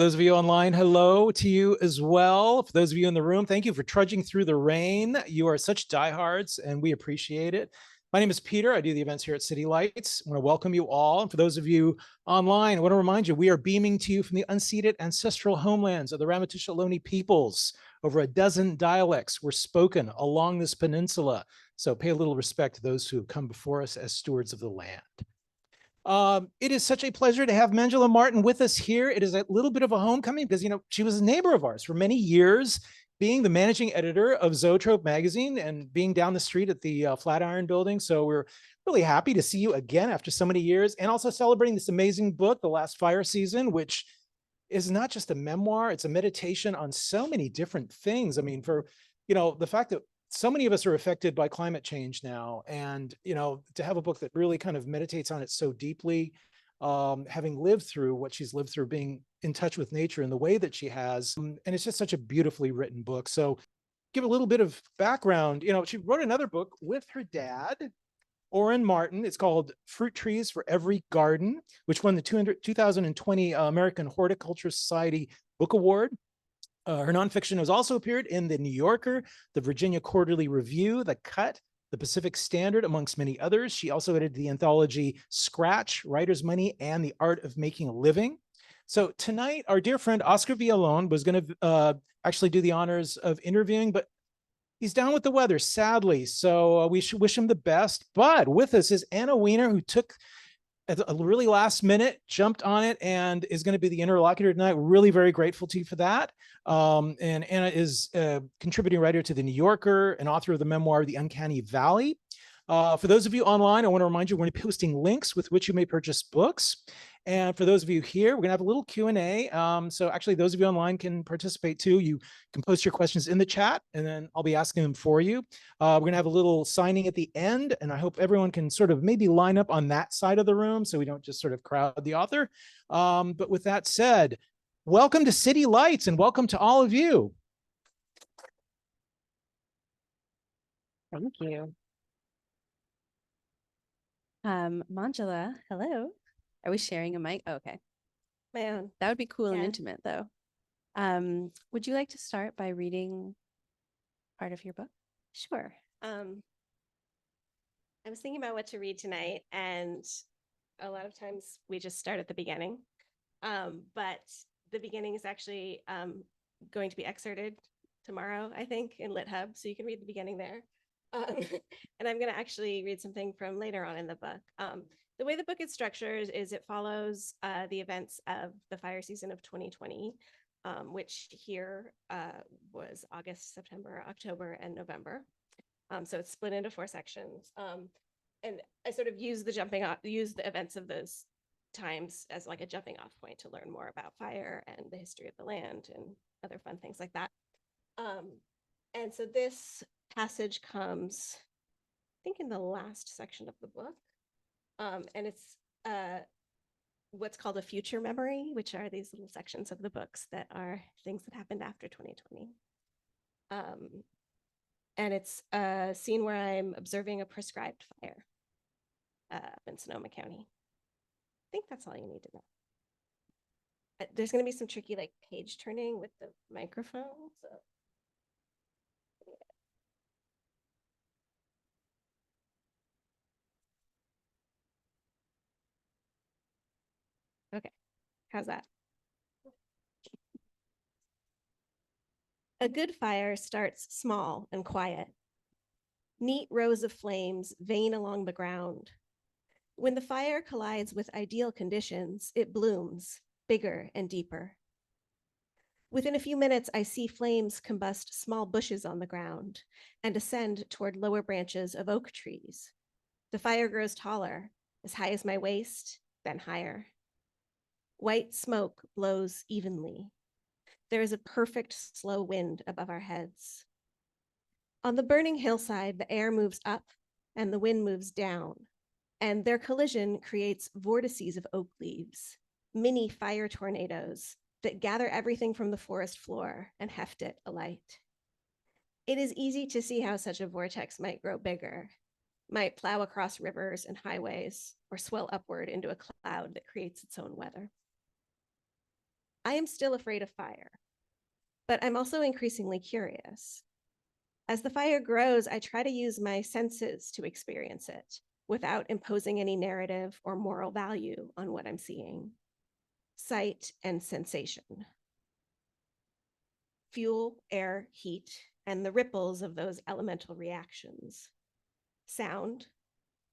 Those of you online, hello to you as well. For those of you in the room, thank you for trudging through the rain. You are such diehards, and we appreciate it. My name is Peter. I do the events here at City Lights. I want to welcome you all. And for those of you online, I want to remind you, we are beaming to you from the unceded ancestral homelands of the Ramaytush Ohlone peoples. Over a dozen dialects were spoken along this peninsula. So pay a little respect to those who have come before us as stewards of the land. It is such a pleasure to have Manjula Martin with us here. It is a little bit of a homecoming because, she was a neighbor of ours for many years, being the managing editor of Zoetrope magazine and being down the street at the Flatiron building. So we're really happy to see you again after so many years, and also celebrating this amazing book, The Last Fire Season, which is not just a memoir, it's a meditation on so many different things. I mean, for, the fact that so many of us are affected by climate change now, and to have a book that really kind of meditates on it so deeply, having lived through what she's lived through, being in touch with nature in the way that she has, and it's just such a beautifully written book. So give a little bit of background. She wrote another book with her dad, Orrin Martin. It's called Fruit Trees for Every Garden, which won the 2020 American Horticulture Society Book Award. Her nonfiction has also appeared in The New Yorker, the Virginia Quarterly Review, The Cut, the Pacific Standard, amongst many others. She also edited the anthology Scratch, Writer's Money, and The Art of Making a Living. So tonight, our dear friend Oscar Villalon was going to actually do the honors of interviewing, but he's down with the weather, sadly. So we should wish him the best. But with us is Anna Weiner, who took at a really last minute, jumped on it, and is going to be the interlocutor tonight. We're really very grateful to you for that. And Anna is a contributing writer to The New Yorker and author of the memoir, The Uncanny Valley. For those of you online, I want to remind you, we're going to be posting links with which you may purchase books. And for those of you here, we're going to have a little Q&A. So actually, those of you online can participate too. You can post your questions in the chat, and then I'll be asking them for you. We're going to have a little signing at the end, and I hope everyone can sort of maybe line up on that side of the room so we don't just sort of crowd the author. But with that said, welcome to City Lights, and welcome to all of you. Thank you. Manjula, hello. Are we sharing a mic? Oh, okay. Man, that would be cool and intimate though. Would you like to start by reading part of your book? Sure. I was thinking about what to read tonight, and a lot of times we just start at the beginning. But the beginning is actually going to be excerpted tomorrow, I think, in LitHub, so you can read the beginning there. And I'm going to actually read something from later on in the book. The way the book is structured is it follows the events of the fire season of 2020, which here was August, September, October, and November. So it's split into 4 sections. And I sort of use the events of those times as like a jumping off point to learn more about fire and the history of the land and other fun things like that. And so this passage comes, I think, in the last section of the book. And it's what's called a future memory, which are these little sections of the books that are things that happened after 2020. And it's a scene where I'm observing a prescribed fire up in Sonoma County. I think that's all you need to know. There's going to be some tricky like page turning with the microphone. So. Okay, how's that? A good fire starts small and quiet. Neat rows of flames vein along the ground. When the fire collides with ideal conditions, it blooms, bigger and deeper. Within a few minutes, I see flames combust small bushes on the ground and ascend toward lower branches of oak trees. The fire grows taller, as high as my waist, then higher. White smoke blows evenly. There is a perfect slow wind above our heads. On the burning hillside, the air moves up and the wind moves down, and their collision creates vortices of oak leaves, mini fire tornadoes that gather everything from the forest floor and heft it alight. It is easy to see how such a vortex might grow bigger, might plow across rivers and highways, or swell upward into a cloud that creates its own weather. I am still afraid of fire, but I'm also increasingly curious. As the fire grows, I try to use my senses to experience it without imposing any narrative or moral value on what I'm seeing. Sight and sensation. Fuel, air, heat, and the ripples of those elemental reactions. Sound.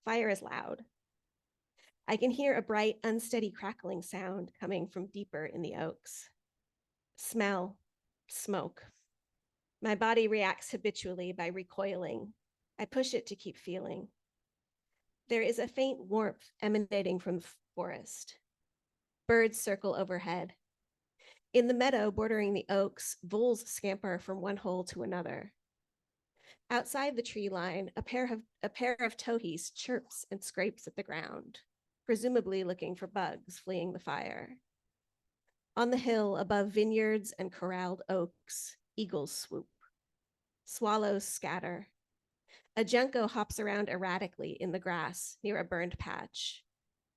Fire is loud. I can hear a bright, unsteady crackling sound coming from deeper in the oaks. Smell. Smoke. My body reacts habitually by recoiling. I push it to keep feeling. There is a faint warmth emanating from the forest. Birds circle overhead. In the meadow bordering the oaks, voles scamper from one hole to another. Outside the tree line, a pair of towhees chirps and scrapes at the ground, presumably looking for bugs fleeing the fire. On the hill above vineyards and corralled oaks, eagles swoop. Swallows scatter. A junco hops around erratically in the grass near a burned patch.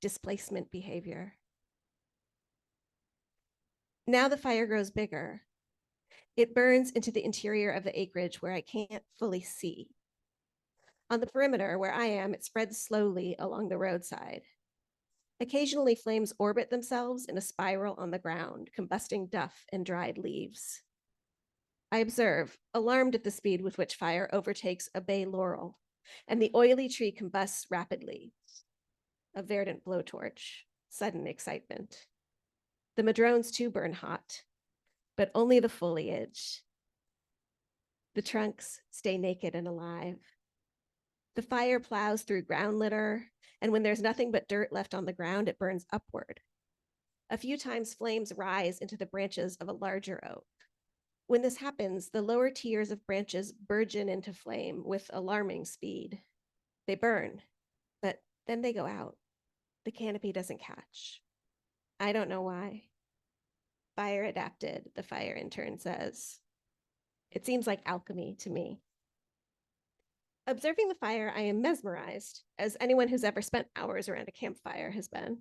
Displacement behavior. Now the fire grows bigger. It burns into the interior of the acreage where I can't fully see. On the perimeter where I am, it spreads slowly along the roadside. Occasionally, flames orbit themselves in a spiral on the ground, combusting duff and dried leaves. I observe, alarmed at the speed with which fire overtakes a bay laurel, and the oily tree combusts rapidly. A verdant blowtorch, sudden excitement. The madrones too burn hot, but only the foliage. The trunks stay naked and alive. The fire plows through ground litter, and when there's nothing but dirt left on the ground, it burns upward. A few times flames rise into the branches of a larger oak. When this happens, the lower tiers of branches burgeon into flame with alarming speed. They burn, but then they go out. The canopy doesn't catch. I don't know why. Fire adapted, the fire intern says. It seems like alchemy to me. Observing the fire, I am mesmerized, as anyone who's ever spent hours around a campfire has been.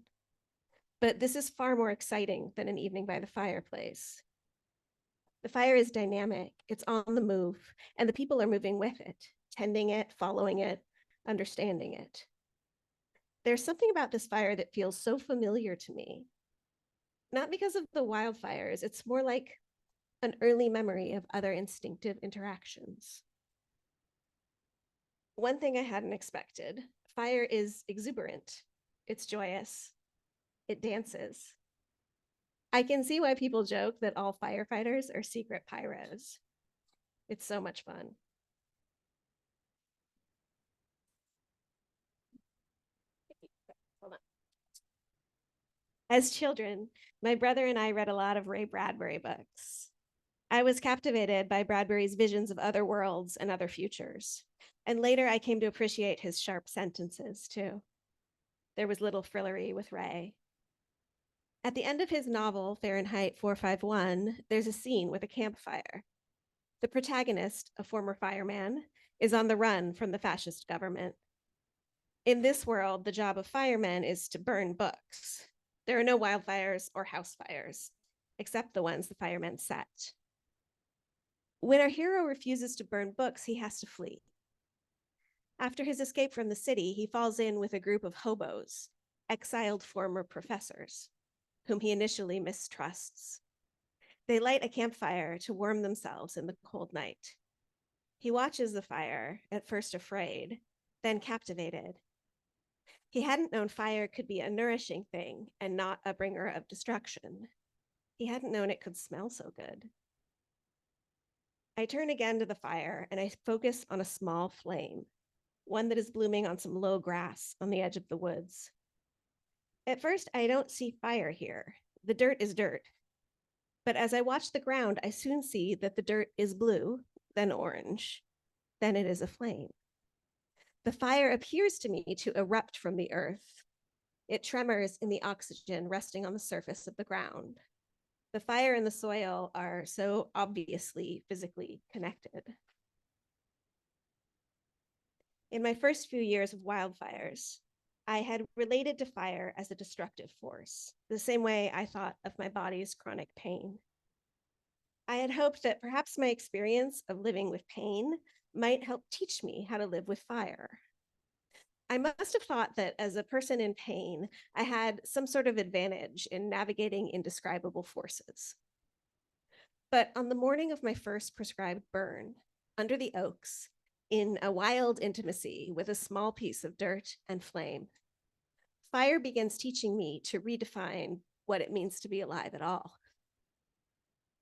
But this is far more exciting than an evening by the fireplace. The fire is dynamic, it's on the move, and the people are moving with it, tending it, following it, understanding it. There's something about this fire that feels so familiar to me. Not because of the wildfires, it's more like an early memory of other instinctive interactions. One thing I hadn't expected, fire is exuberant, it's joyous, it dances. I can see why people joke that all firefighters are secret pyros. It's so much fun. Hold on. As children, my brother and I read a lot of Ray Bradbury books. I was captivated by Bradbury's visions of other worlds and other futures. And later I came to appreciate his sharp sentences too. There was little frillery with Ray. At the end of his novel, Fahrenheit 451, there's a scene with a campfire. The protagonist, a former fireman, is on the run from the fascist government. In this world, the job of firemen is to burn books. There are no wildfires or house fires, except the ones the firemen set. When our hero refuses to burn books, he has to flee. After his escape from the city, he falls in with a group of hobos, exiled former professors, whom he initially mistrusts. They light a campfire to warm themselves in the cold night. He watches the fire, at first afraid, then captivated. He hadn't known fire could be a nourishing thing and not a bringer of destruction. He hadn't known it could smell so good. I turn again to the fire and I focus on a small flame, one that is blooming on some low grass on the edge of the woods. At first, I don't see fire here. The dirt is dirt. But as I watch the ground, I soon see that the dirt is blue, then orange, then it is a flame. The fire appears to me to erupt from the earth. It tremors in the oxygen resting on the surface of the ground. The fire and the soil are so obviously physically connected. In my first few years of wildfires, I had related to fire as a destructive force, the same way I thought of my body's chronic pain. I had hoped that perhaps my experience of living with pain might help teach me how to live with fire. I must have thought that as a person in pain, I had some sort of advantage in navigating indescribable forces. But on the morning of my first prescribed burn, under the oaks, in a wild intimacy with a small piece of dirt and flame, fire begins teaching me to redefine what it means to be alive at all.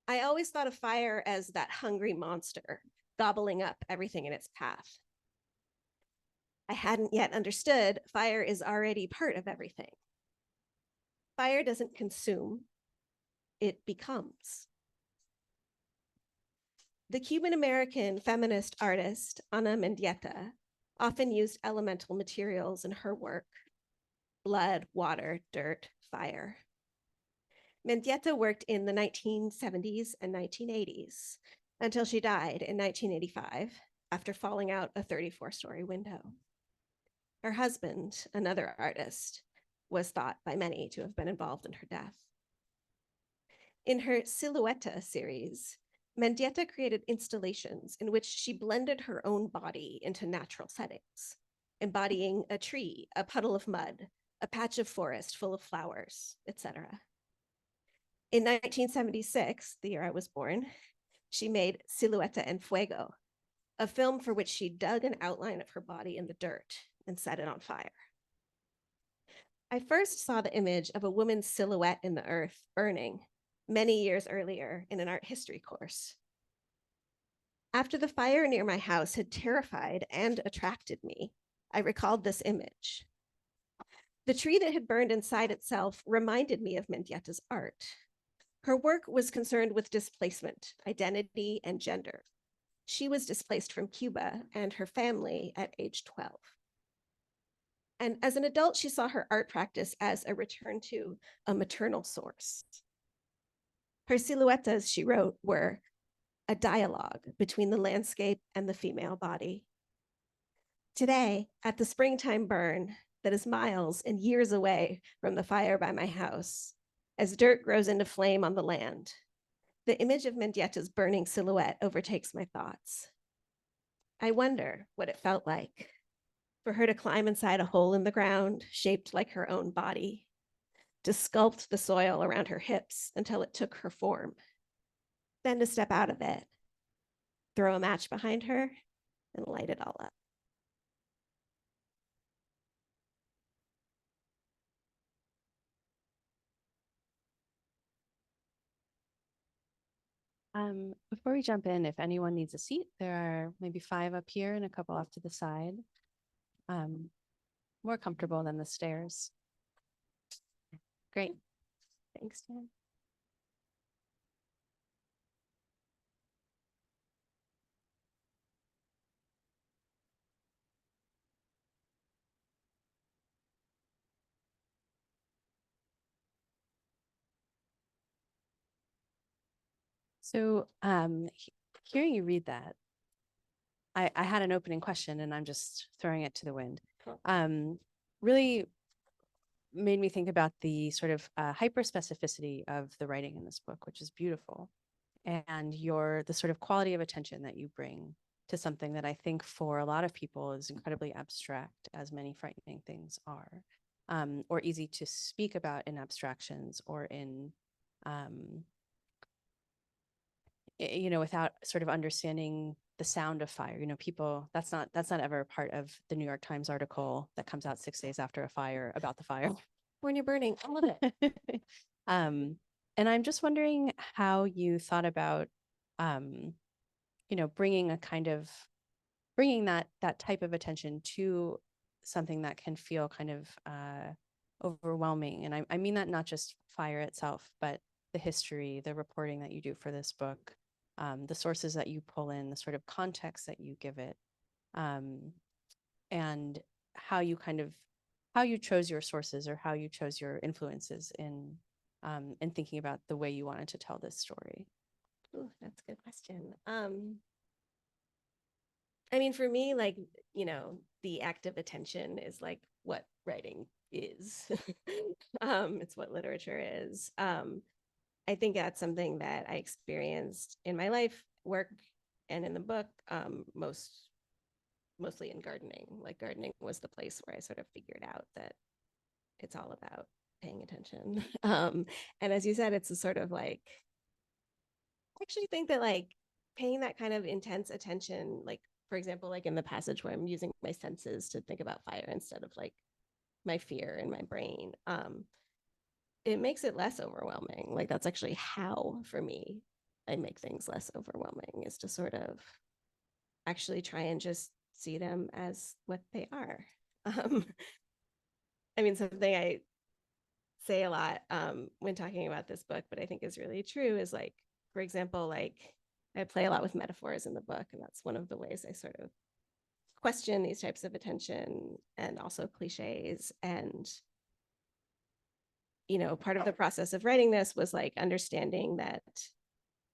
I always thought of fire as that hungry monster, gobbling up everything in its path. I hadn't yet understood fire is already part of everything. Fire doesn't consume, it becomes. The Cuban-American feminist artist, Ana Mendieta, often used elemental materials in her work: blood, water, dirt, fire. Mendieta worked in the 1970s and 1980s until she died in 1985 after falling out a 34-story window. Her husband, another artist, was thought by many to have been involved in her death. In her Silueta series, Mendieta created installations in which she blended her own body into natural settings, embodying a tree, a puddle of mud, a patch of forest full of flowers, etc. In 1976, the year I was born, she made Silueta en Fuego, a film for which she dug an outline of her body in the dirt and set it on fire. I first saw the image of a woman's silhouette in the earth burning many years earlier in an art history course. After the fire near my house had terrified and attracted me, I recalled this image. The tree that had burned inside itself reminded me of Mendieta's art. Her work was concerned with displacement, identity, and gender. She was displaced from Cuba and her family at age 12. And as an adult, she saw her art practice as a return to a maternal source. Her siluetas, she wrote, were a dialogue between the landscape and the female body. Today, at the springtime burn that is miles and years away from the fire by my house, as dirt grows into flame on the land, the image of Mendieta's burning silhouette overtakes my thoughts. I wonder what it felt like for her to climb inside a hole in the ground shaped like her own body, to sculpt the soil around her hips until it took her form, then to step out of it, throw a match behind her, and light it all up. Before we jump in, if anyone needs a seat, there are maybe 5 up here and a couple off to the side. More comfortable than the stairs. Great. Thanks, Dan. So hearing you read that, I had an opening question and I'm just throwing it to the wind. Cool. Really made me think about the sort of hyper-specificity of the writing in this book, which is beautiful, and the sort of quality of attention that you bring to something that I think for a lot of people is incredibly abstract, as many frightening things are, or easy to speak about in abstractions or in without sort of understanding the sound of fire. People, that's not ever part of the New York Times article that comes out 6 days after a fire about the fire. When you're burning, all of it. And I'm just wondering how you thought about, bringing that type of attention to something that can feel kind of overwhelming. And I mean that not just fire itself, but the history, the reporting that you do for this book, the sources that you pull in, the sort of context that you give it, and how you chose your sources or how you chose your influences in thinking about the way you wanted to tell this story. Ooh, that's a good question. I mean, for me, like, the act of attention is like what writing is. It's what literature is. I think that's something that I experienced in my life, work, and in the book, mostly in gardening. Like gardening was the place where I sort of figured out that it's all about paying attention. And as you said, it's a sort of like, I actually think that like paying that kind of intense attention, like for example, like in the passage where I'm using my senses to think about fire instead of like my fear in my brain, it makes it less overwhelming. Like that's actually how, for me, I make things less overwhelming, is to sort of actually try and just see them as what they are. I mean, something I say a lot when talking about this book, but I think is really true, is like, for example, like I play a lot with metaphors in the book, and that's one of the ways I sort of question these types of attention and also cliches. And part of the process of writing this was like understanding that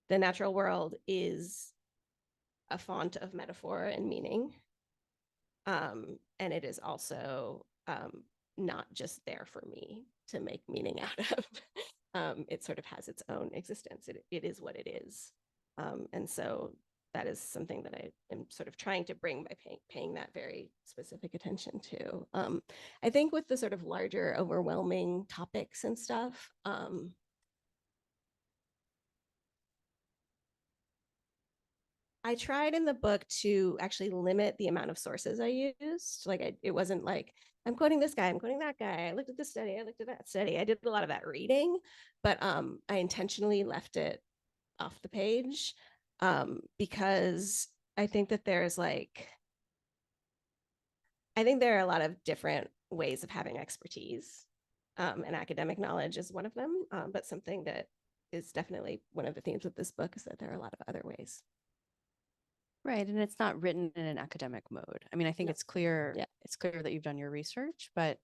the natural world is a font of metaphor and meaning. And it is also not just there for me to make meaning out of. It sort of has its own existence. It is what it is. And so that is something that I am sort of trying to bring by paying that very specific attention to. I think with the sort of larger, overwhelming topics and stuff, I tried in the book to actually limit the amount of sources I used. Like it wasn't like, I'm quoting this guy, I'm quoting that guy. I looked at this study, I looked at that study. I did a lot of that reading, but I intentionally left it off the page because I think that there's like, I think there are a lot of different ways of having expertise, and academic knowledge is one of them. But something that is definitely one of the themes of this book is that there are a lot of other ways. Right. And it's not written in an academic mode. I mean, I think it's clear, it's clear that you've done your research, but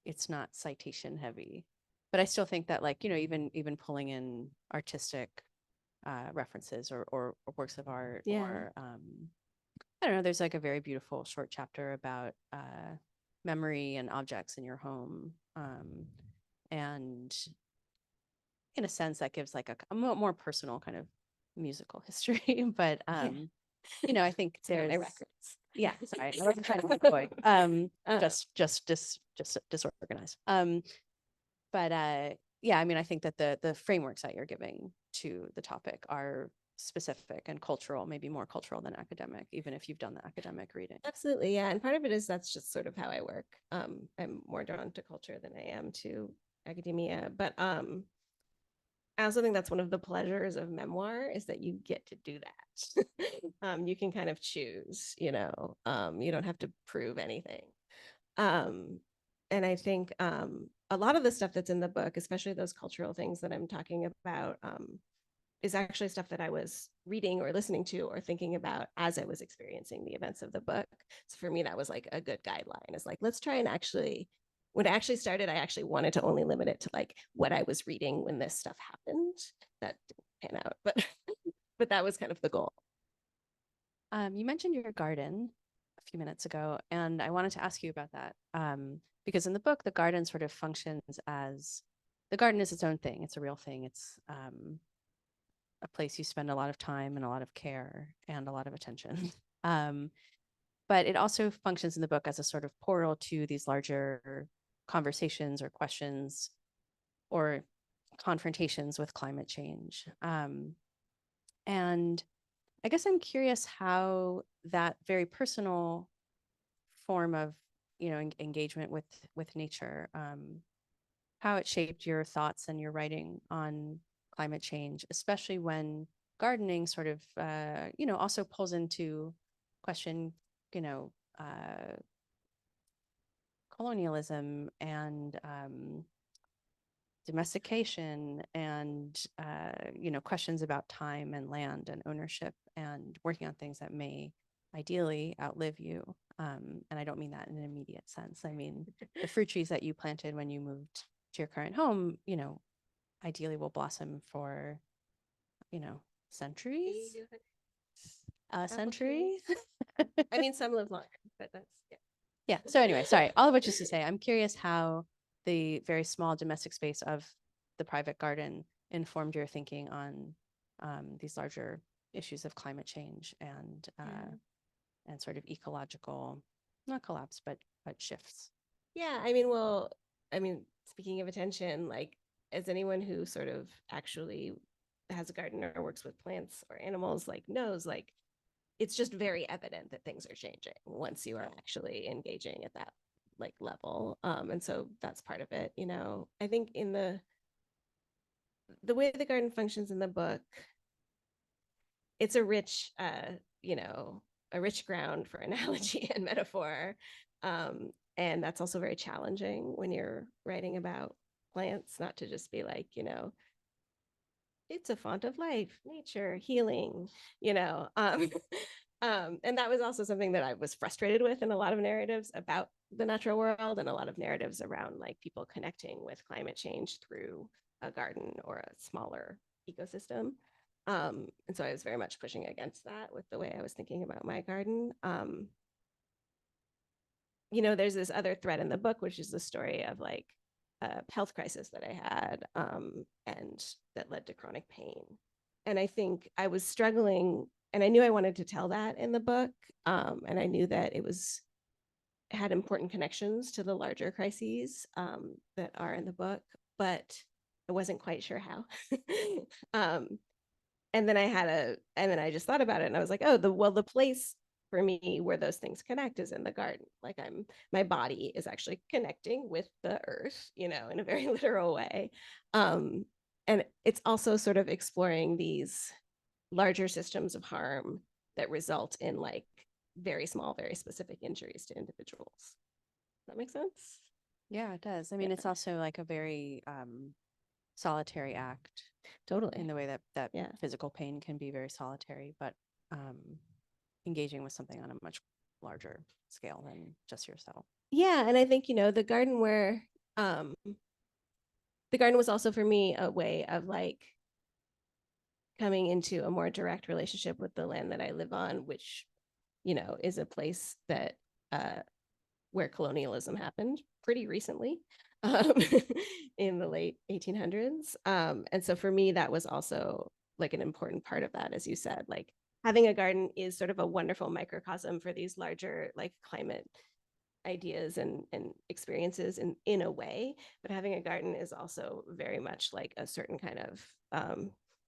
it's not citation heavy. But I still think that like, even pulling in artistic references or works of art, or I don't know, there's like a very beautiful short chapter about memory and objects in your home. And in a sense that gives like a more personal kind of musical history. But I think there's records. Yeah, sorry, I wasn't trying to be coy. Just disorganized. But yeah, I mean, I think that the frameworks that you're giving to the topic are specific and cultural, maybe more cultural than academic, even if you've done the academic reading. Absolutely, yeah. And part of it is that's just sort of how I work. I'm more drawn to culture than I am to academia. But I also think that's one of the pleasures of memoir, is that you get to do that. You can kind of choose, you don't have to prove anything. And I think a lot of the stuff that's in the book, especially those cultural things that I'm talking about, is actually stuff that I was reading or listening to or thinking about as I was experiencing the events of the book. So for me, that was like a good guideline. It's like, let's try and actually, when it actually started, I actually wanted to only limit it to like what I was reading when this stuff happened. That didn't pan out, but that was kind of the goal. You mentioned your garden a few minutes ago, and I wanted to ask you about that. Because in the book, the garden sort of functions as, the garden is its own thing. It's a real thing. It's a place you spend a lot of time and a lot of care and a lot of attention. But it also functions in the book as a sort of portal to these larger conversations or questions or confrontations with climate change. And I guess I'm curious how that very personal form of, engagement with nature, how it shaped your thoughts and your writing on climate change, especially when gardening sort of, also pulls into question, colonialism and domestication and, questions about time and land and ownership and working on things that may ideally outlive you. And I don't mean that in an immediate sense. I mean, the fruit trees that you planted when you moved to your current home, ideally will blossom for, centuries. A century. I mean, some live longer, but that's Yeah. So anyway, sorry. All of which is to say, I'm curious how the very small domestic space of the private garden informed your thinking on these larger issues of climate change and sort of ecological, not collapse, but shifts. Yeah, I mean, well, I mean, speaking of attention, like as anyone who sort of actually has a garden or works with plants or animals, like knows, like it's just very evident that things are changing once you are actually engaging at that like level. And so that's part of it, you know. I think in the way the garden functions in the book, it's a rich you know, a rich ground for analogy and metaphor. And that's also very challenging when you're writing about plants, not to just be like, you know, it's a font of life, nature, healing, you know. And that was also something that I was frustrated with in a lot of narratives about the natural world and a lot of narratives around like people connecting with climate change through a garden or a smaller ecosystem. And so I was very much pushing against that with the way I was thinking about my garden. You know, there's this other thread in the book, which is the story of like a health crisis that I had and that led to chronic pain. And I think I was struggling, and I knew I wanted to tell that in the book. And I knew that it had important connections to the larger crises that are in the book, but I wasn't quite sure how. And then I just thought about it and I was like, oh, the place for me where those things connect is in the garden. Like my body is actually connecting with the earth, you know, in a very literal way. And it's also sort of exploring these larger systems of harm that result in like very small, very specific injuries to individuals. Does that make sense? Yeah, it does. I mean, it's also like a very solitary act. Totally. In the way that physical pain can be very solitary, but engaging with something on a much larger scale than just yourself. Yeah, and I think, you know, the garden was also for me a way of like coming into a more direct relationship with the land that I live on, which, you know, is a place that where colonialism happened pretty recently in the late 1800s. And so for me, that was also like an important part of that, as you said, like having a garden is sort of a wonderful microcosm for these larger like climate ideas and experiences in a way, but having a garden is also very much like a certain kind of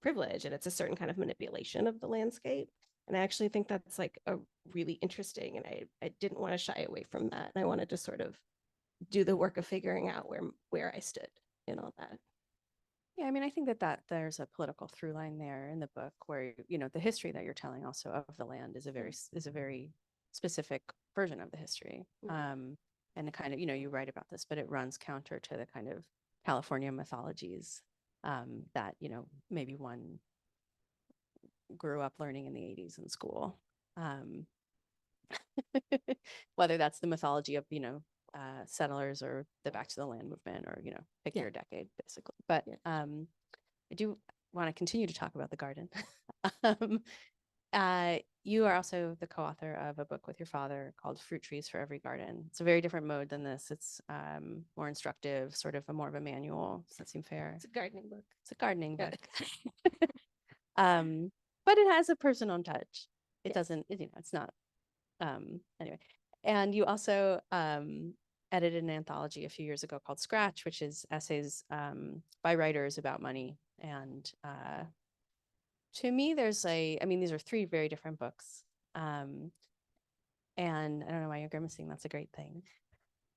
privilege, and it's a certain kind of manipulation of the landscape. And I actually think that's like a really interesting, and I didn't want to shy away from that. And I wanted to sort of do the work of figuring out where I stood in all that. Yeah, I mean, I think that there's a political through line there in the book where, you know, the history that you're telling also of the land is a very specific version of the history. And the kind of, you know, you write about this, but it runs counter to the kind of California mythologies that, you know, maybe one grew up learning in the 80s in school. Whether that's the mythology of, you know, settlers or the Back to the Land movement, or, you know, pick your decade, basically. But I do want to continue to talk about the garden. You are also the co-author of a book with your father called Fruit Trees for Every Garden. It's a very different mode than this. It's more instructive, sort of more of a manual. Does that seem fair? It's a gardening book. It's a gardening book. But it has a personal touch. It doesn't, you know, it's not, anyway. And you also edited an anthology a few years ago called Scratch, which is essays by writers about money. And to me, these are three very different books. And I don't know why you're grimacing. That's a great thing.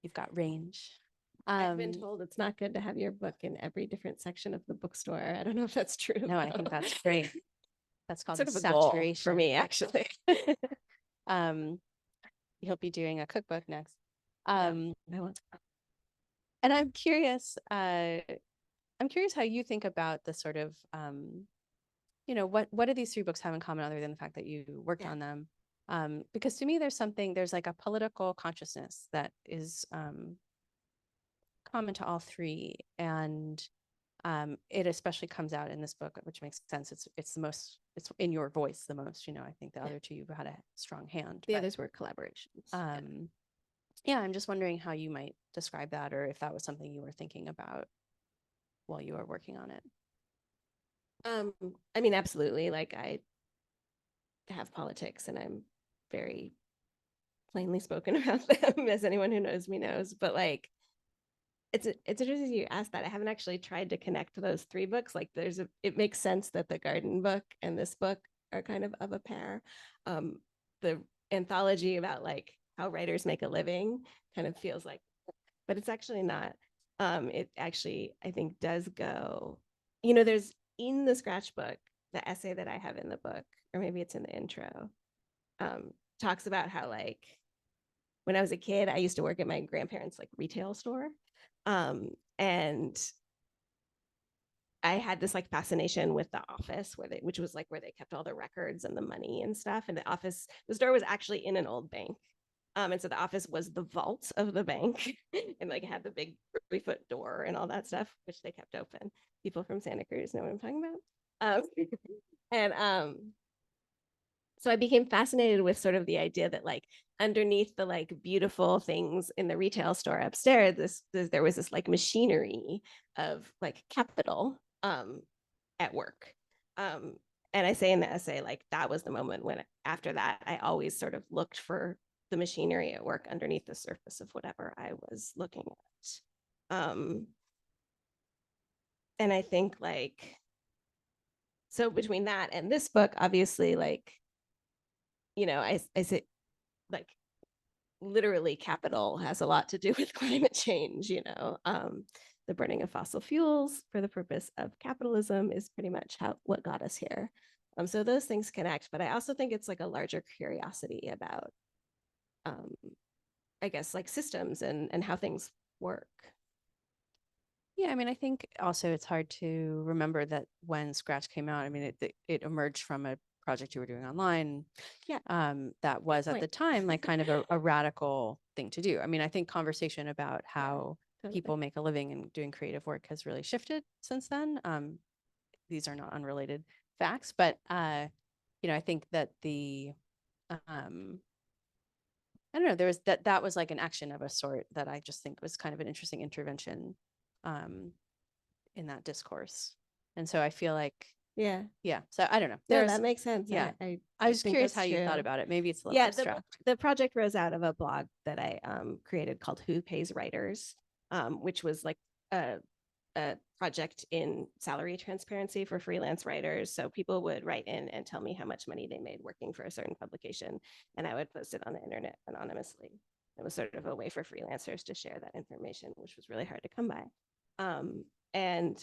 You've got range. I've been told it's not good to have your book in every different section of the bookstore. I don't know if that's true. No, I think that's great. That's called sort of a saturation goal for me, actually. You'll be doing a cookbook next. I want. And I'm curious how you think about the sort of, you know, what do these three books have in common other than the fact that you worked on them? Because to me, there's like a political consciousness that is common to all three. And It especially comes out in this book, which makes sense. It's the most, it's in your voice the most, you know. I think the other two, you've had a strong hand. The but, others were collaborations. yeah, I'm just wondering how you might describe that, or if that was something you were thinking about while you were working on it. I mean, absolutely. Like, I have politics and I'm very plainly spoken about them, as anyone who knows me knows. But like, it's interesting you asked that. I haven't actually tried to connect those three books. Like, it makes sense that the garden book and this book are kind of a pair. The anthology about like how writers make a living kind of feels like, but it's actually not. It actually, I think, does go, you know, there's in the scratchbook, the essay that I have in the book, or maybe it's in the intro, talks about how like when I was a kid, I used to work at my grandparents' like retail store. And I had this like fascination with the office which was like where they kept all the records and the money and stuff. And the store was actually in an old bank. And so the office was the vault of the bank and like had the big 3-foot door and all that stuff, which they kept open. People from Santa Cruz know what I'm talking about. And so I became fascinated with sort of the idea that like underneath the like beautiful things in the retail store upstairs, there was this like machinery of like capital at work. And I say in the essay, like that was the moment when after that, I always sort of looked for the machinery at work underneath the surface of whatever I was looking at. And I think like, so between that and this book, obviously, like, you know, I say like literally capital has a lot to do with climate change, you know. The burning of fossil fuels for the purpose of capitalism is pretty much what got us here. So those things connect, but I also think it's like a larger curiosity about, I guess, like systems and how things work. Yeah, I mean, I think also it's hard to remember that when Scratch came out, I mean, it emerged from a project you were doing online. Yeah. That was at the time like kind of a radical thing to do. I mean, I think conversation about how people make a living and doing creative work has really shifted since then. These are not unrelated facts, but you know, I think that I don't know, there was that was like an action of a sort that I just think was kind of an interesting intervention in that discourse. And so I feel like, yeah. So I don't know. No, that makes sense. Yeah. I was think curious that's how you thought true. about it. Maybe it's a little abstract. The project rose out of a blog that I created called Who Pays Writers, which was like a project in salary transparency for freelance writers. So people would write in and tell me how much money they made working for a certain publication, and I would post it on the internet anonymously. It was sort of a way for freelancers to share that information, which was really hard to come by. And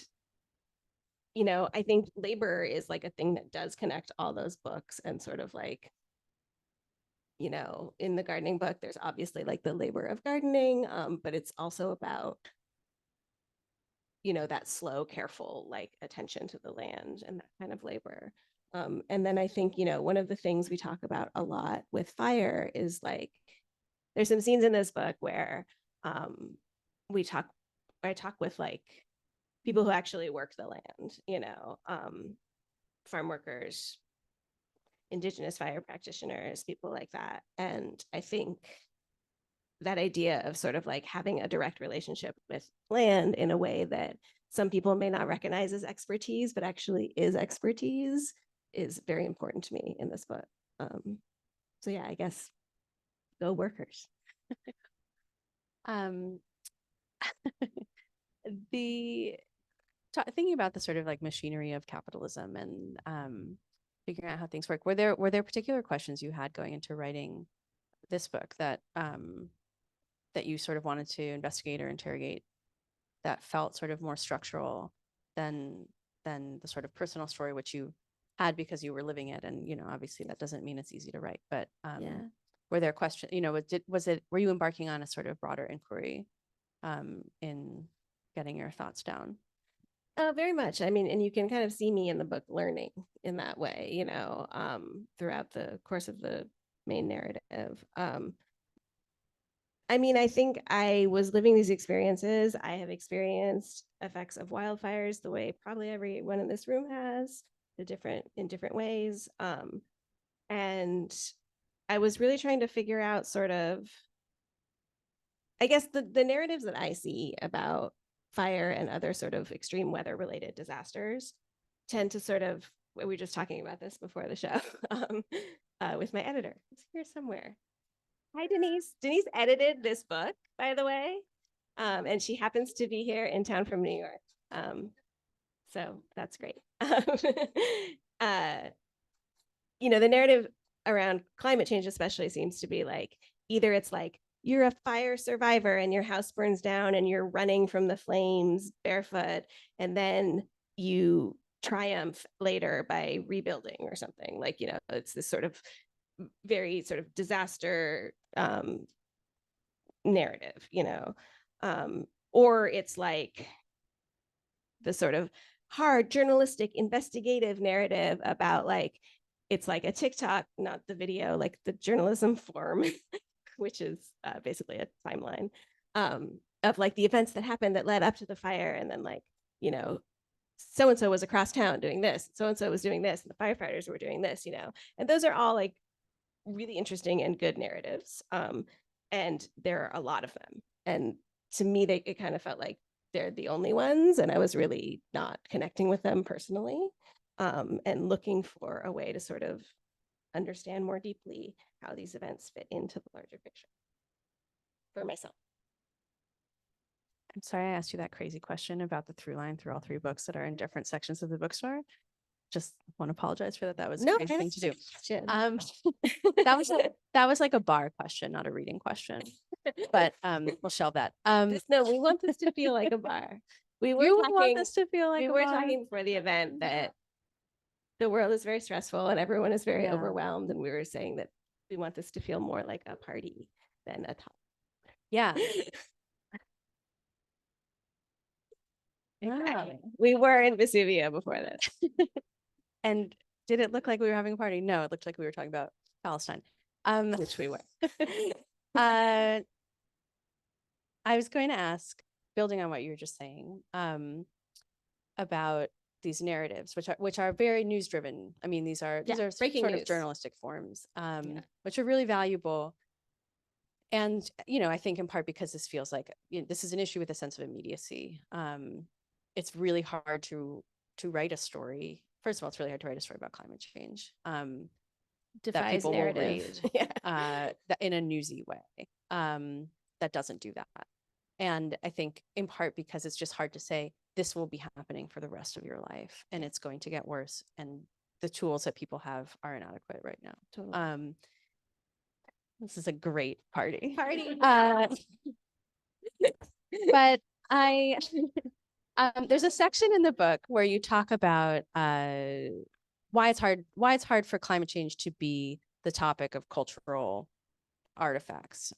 you know, I think labor is like a thing that does connect all those books, and sort of like, you know, in the gardening book, there's obviously like the labor of gardening, but it's also about, you know, that slow, careful, like attention to the land and that kind of labor. And then I think, you know, one of the things we talk about a lot with fire is like, there's some scenes in this book where I talk with like people who actually work the land, you know, farm workers, indigenous fire practitioners, people like that. And I think that idea of sort of like having a direct relationship with land in a way that some people may not recognize as expertise, but actually is expertise, is very important to me in this book. So yeah, I guess go workers. Thinking about the sort of like machinery of capitalism and figuring out how things work, were there particular questions you had going into writing this book that that you sort of wanted to investigate or interrogate that felt sort of more structural than the sort of personal story which you had because you were living it? And you know, obviously that doesn't mean it's easy to write, but were there questions, you know, were you embarking on a sort of broader inquiry in getting your thoughts down? Oh, very much. I mean, and you can kind of see me in the book learning in that way, you know, throughout the course of the main narrative. I mean, I think I was living these experiences. I have experienced effects of wildfires the way probably everyone in this room has, in different ways. And I was really trying to figure out sort of, I guess the narratives that I see about fire and other sort of extreme weather related disasters tend to sort of, we were just talking about this before the show with my editor. It's here somewhere. Hi, Denise. Denise edited this book, by the way. And she happens to be here in town from New York. So that's great. The narrative around climate change especially seems to be like, either it's like, you're a fire survivor and your house burns down and you're running from the flames barefoot, and then you triumph later by rebuilding or something. Like, it's this sort of very sort of disaster narrative, or it's like the sort of hard journalistic investigative narrative about like, it's like a TikTok, not the video, like the journalism form, which is basically a timeline of like the events that happened that led up to the fire. And then like, so-and-so was across town doing this, so-and-so was doing this, and the firefighters were doing this, and those are all like really interesting and good narratives. And there are a lot of them. And to me, it kind of felt like they're the only ones. And I was really not connecting with them personally, and looking for a way to sort of understand more deeply how these events fit into the larger picture for myself. I'm sorry I asked you that crazy question about the through line through all three books that are in different sections of the bookstore. Just want to apologize for that. That was a crazy thing to do. That was like a bar question, not a reading question. But we'll shelve that. No, we want this to feel like a bar. We want this to feel like we a were bar? talking before the event that the world is very stressful and everyone is very overwhelmed, and we were saying that we want this to feel more like a party than a talk. Yeah. Exactly. We were in Vesuvio before this. And did it look like we were having a party? No, it looked like we were talking about Palestine. Which we were. I was going to ask, building on what you were just saying, about these narratives, which are very news driven. I mean, these are breaking sort news. of journalistic forms, which are really valuable. And I think in part because this feels like this is an issue with a sense of immediacy. It's really hard to write a story. First of all, it's really hard to write a story about climate change. That people narrative. will read in a newsy way. That doesn't do that. And I think in part because it's just hard to say this will be happening for the rest of your life and it's going to get worse. And the tools that people have are inadequate right now. Totally. This is a great party. But there's a section in the book where you talk about why it's hard for climate change to be the topic of cultural artifacts,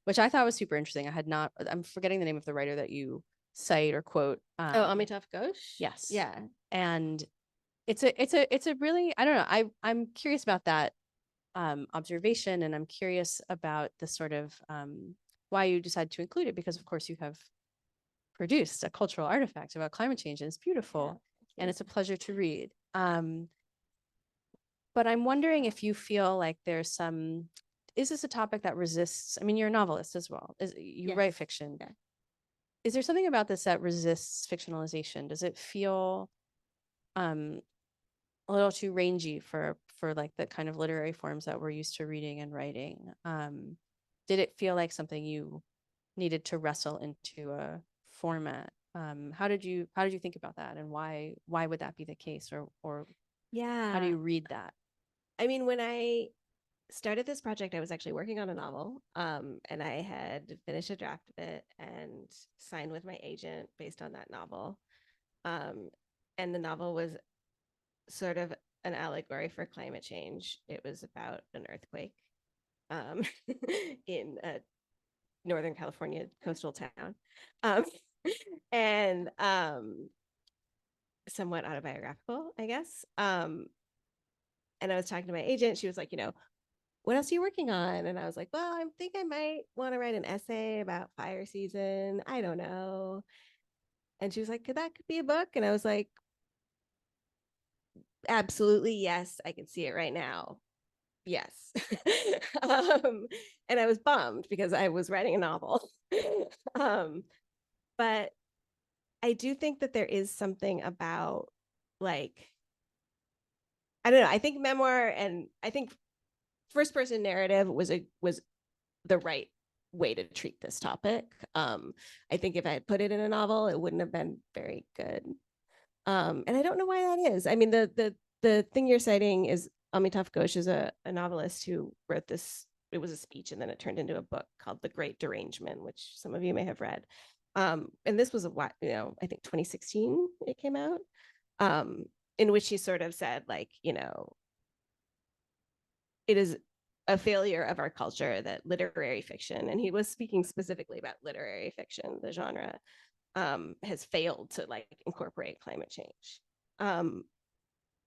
which I thought was super interesting. I'm forgetting the name of the writer that you cite or quote. Amitav Ghosh? Yes. Yeah. And it's a really, I don't know, I'm curious about that observation, and I'm curious about the sort of why you decided to include it, because of course you have produced a cultural artifact about climate change and it's beautiful and it's a pleasure to read. But I'm wondering if you feel like is this a topic that resists? I mean, you're a novelist as well. You write fiction. Yeah. Is there something about this that resists fictionalization? Does it feel a little too rangy for like the kind of literary forms that we're used to reading and writing? Did it feel like something you needed to wrestle into a format? How did you think about that, and why would that be the case, or how do you read that? I mean, when I started this project, I was actually working on a novel, and I had finished a draft of it and signed with my agent based on that novel. And the novel was sort of an allegory for climate change. It was about an earthquake in a Northern California coastal town, and somewhat autobiographical, I guess. And I was talking to my agent. She was like, what else are you working on? And I was like, well, I think I might want to write an essay about fire season. I don't know. And she was like, could be a book? And I was like, absolutely, yes, I can see it right now. Yes. And I was bummed because I was writing a novel. But I do think that there is something about, like, I don't know, I think memoir and I think first person narrative was the right way to treat this topic. I think if I had put it in a novel, it wouldn't have been very good. And I don't know why that is. I mean, the thing you're citing is Amitav Ghosh is a novelist who wrote this. It was a speech, and then it turned into a book called The Great Derangement, which some of you may have read. And this was I think 2016 it came out, in which he sort of said, like, it is a failure of our culture that literary fiction, and he was speaking specifically about literary fiction, the genre, has failed to, like, incorporate climate change,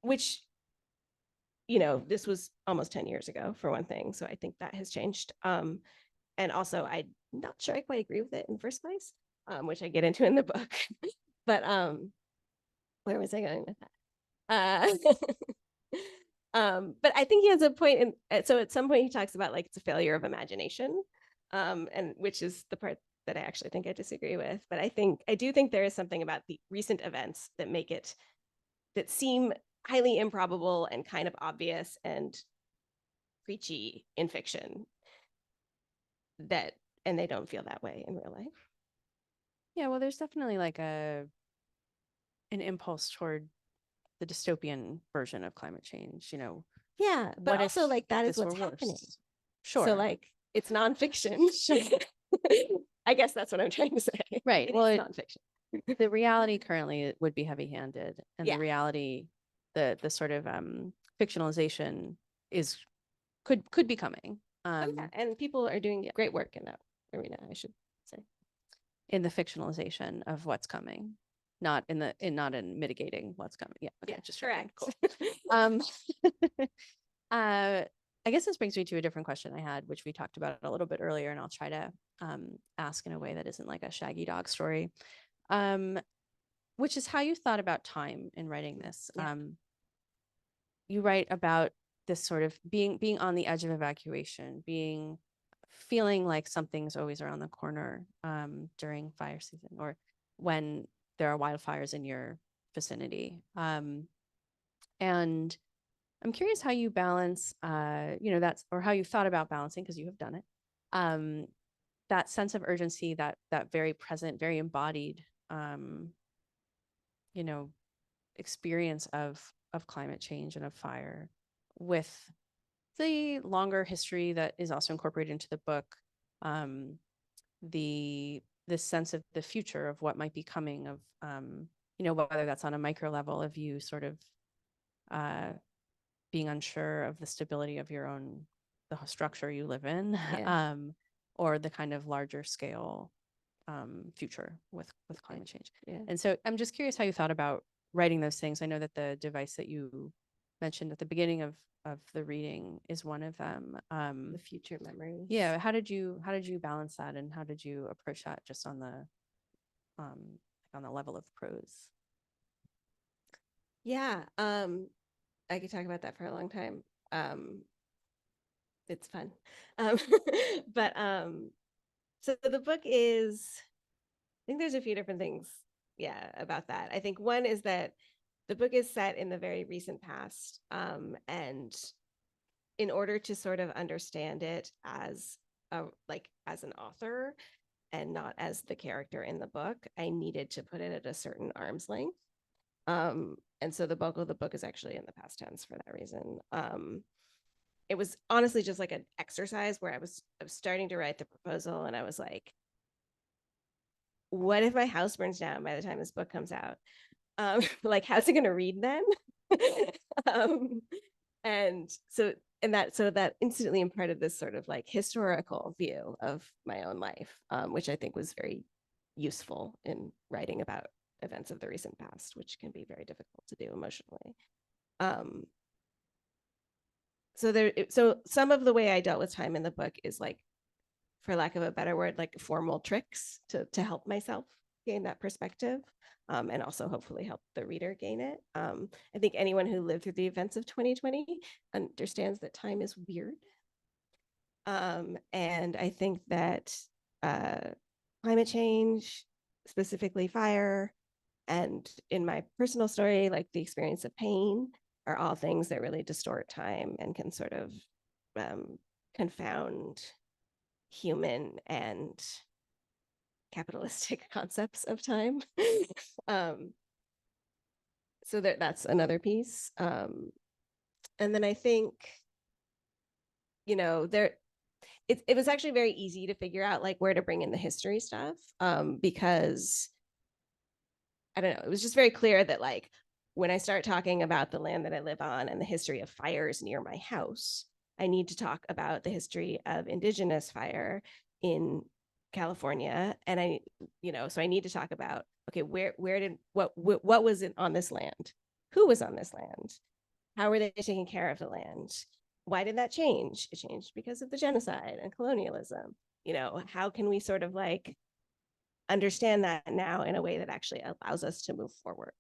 which, this was almost 10 years ago, for one thing. So I think that has changed. And also, I'm not sure I quite agree with it in the first place, which I get into in the book. But where was I going with that? But I think he has a point so at some point he talks about, like, it's a failure of imagination, and which is the part that I actually think I disagree with. But I do think there is something about the recent events that seem highly improbable and kind of obvious and preachy in fiction, and they don't feel that way in real life. Yeah, well, there's definitely like an impulse toward the dystopian version of climate change, Yeah, but also, like, that is what's happening. Sure. So, like, it's nonfiction. Sure. I guess that's what I'm trying to say. Right. Well, it's nonfiction. The reality currently would be heavy-handed, and Yeah. the reality, the sort of fictionalization could be coming. Yeah. And people are doing great work in that arena, I should say. In the fictionalization of what's coming, not in mitigating what's coming. Yeah. Okay. Yeah, just correct. Cool. I guess this brings me to a different question I had, which we talked about a little bit earlier, and I'll try to ask in a way that isn't like a shaggy dog story, which is how you thought about time in writing this. Yeah. You write about this sort of being on the edge of evacuation, feeling like something's always around the corner during fire season, or when there are wildfires in your vicinity. And I'm curious how you balance, that's, or how you thought about balancing, because you have done it, that sense of urgency, that very present, very embodied, experience of climate change and of fire, with the longer history that is also incorporated into the book, the sense of the future of what might be coming, of whether that's on a micro level of you sort of being unsure of the stability of the structure you live in, Yeah. or the kind of larger scale future with climate change. Yeah. And so I'm just curious how you thought about writing those things. I know that the device that you mentioned at the beginning of the reading is one of them. The future memories. Yeah. How did you balance that, and how did you approach that just on the level of prose? Yeah. I could talk about that for a long time. It's fun. But so the book is, I think there's a few different things, about that. I think one is that the book is set in the very recent past, and in order to sort of understand it as as an author and not as the character in the book, I needed to put it at a certain arm's length. And so the bulk of the book is actually in the past tense for that reason. It was honestly just like an exercise where I was starting to write the proposal, and I was like, what if my house burns down by the time this book comes out? Like, how's it going to read then? And that instantly imparted this sort of like historical view of my own life, which I think was very useful in writing about events of the recent past, which can be very difficult to do emotionally. so some of the way I dealt with time in the book is like, for lack of a better word, like formal tricks to help myself gain that perspective, and also hopefully help the reader gain it. I think anyone who lived through the events of 2020 understands that time is weird. And I think that climate change, specifically fire, and in my personal story, like the experience of pain, are all things that really distort time and can sort of confound human and capitalistic concepts of time. So that's another piece. And then I think, it was actually very easy to figure out like where to bring in the history stuff, because I don't know, it was just very clear that like when I start talking about the land that I live on and the history of fires near my house, I need to talk about the history of indigenous fire in California. And so I need to talk about, okay, what was it on this land? Who was on this land? How were they taking care of the land? Why did that change? It changed because of the genocide and colonialism. How can we sort of like understand that now in a way that actually allows us to move forward?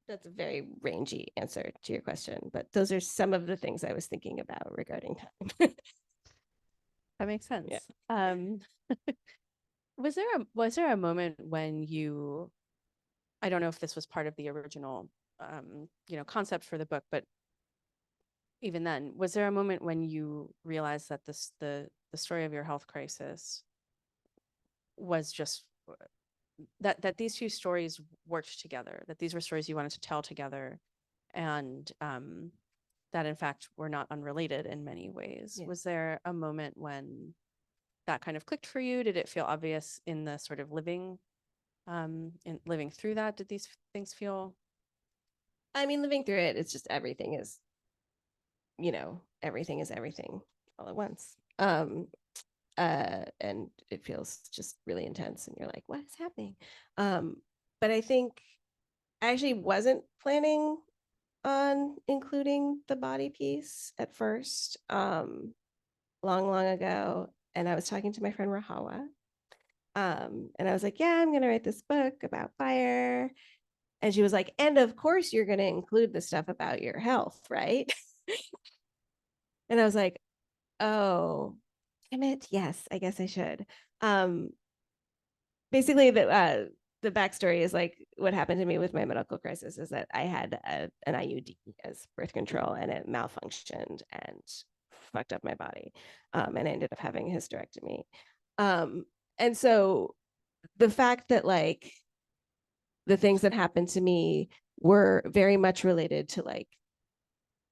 That's a very rangy answer to your question, but those are some of the things I was thinking about regarding time. That makes sense. Yeah. Was there a moment when you, I don't know if this was part of the original concept for the book, but even then, was there a moment when you realized that the story of your health crisis was just that these two stories worked together, that these were stories you wanted to tell together, and that in fact were not unrelated in many ways? Yeah. Was there a moment when that kind of clicked for you? Did it feel obvious in the sort of living through that? Did these things feel? I mean, living through it, it's just everything is everything all at once. And it feels just really intense and you're like, what is happening? But I think I actually wasn't planning on including the body piece at first, long ago. And I was talking to my friend Rahawa, and I was like, yeah, I'm gonna write this book about fire. And she was like, and of course you're gonna include the stuff about your health, right? And I was like, oh, damn it. Yes, I guess I should. Basically, the backstory is like what happened to me with my medical crisis is that I had an IUD as birth control and it malfunctioned and fucked up my body. And I ended up having a hysterectomy. And so the fact that like the things that happened to me were very much related to like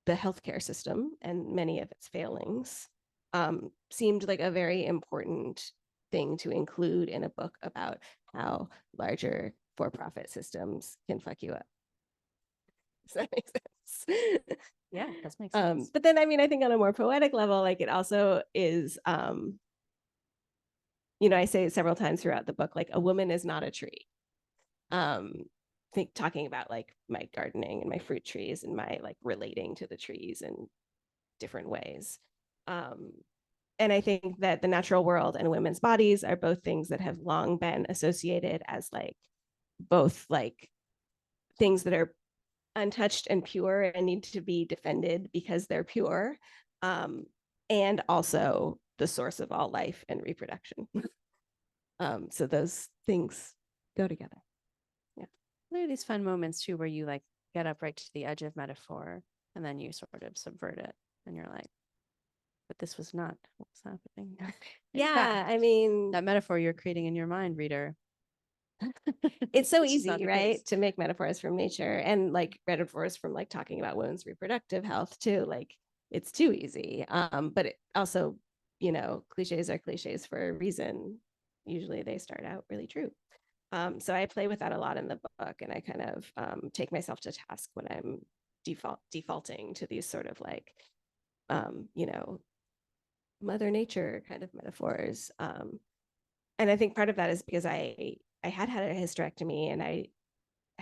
the healthcare system and many of its failings, seemed like a very important thing to include in a book about how larger for-profit systems can fuck you up. Does that make sense? Yeah, that makes sense. But then, I mean, I think on a more poetic level, like it also is, I say it several times throughout the book, like a woman is not a tree. Talking about like my gardening and my fruit trees and my like relating to the trees in different ways. And I think that the natural world and women's bodies are both things that have long been associated as like both like things that are untouched and pure and need to be defended because they're pure, and also the source of all life and reproduction. So those things go together. Yeah. There are these fun moments too where you like get up right to the edge of metaphor and then you sort of subvert it and you're like, but this was not what's happening. Yeah, I mean, that metaphor you're creating in your mind, reader. It's so easy, right, to make metaphors from nature and like metaphors from like talking about women's reproductive health too. Like it's too easy. But it also, cliches are cliches for a reason. Usually they start out really true. So I play with that a lot in the book, and I kind of take myself to task when I'm defaulting to these sort of like, Mother Nature kind of metaphors. And I think part of that is because I had a hysterectomy and I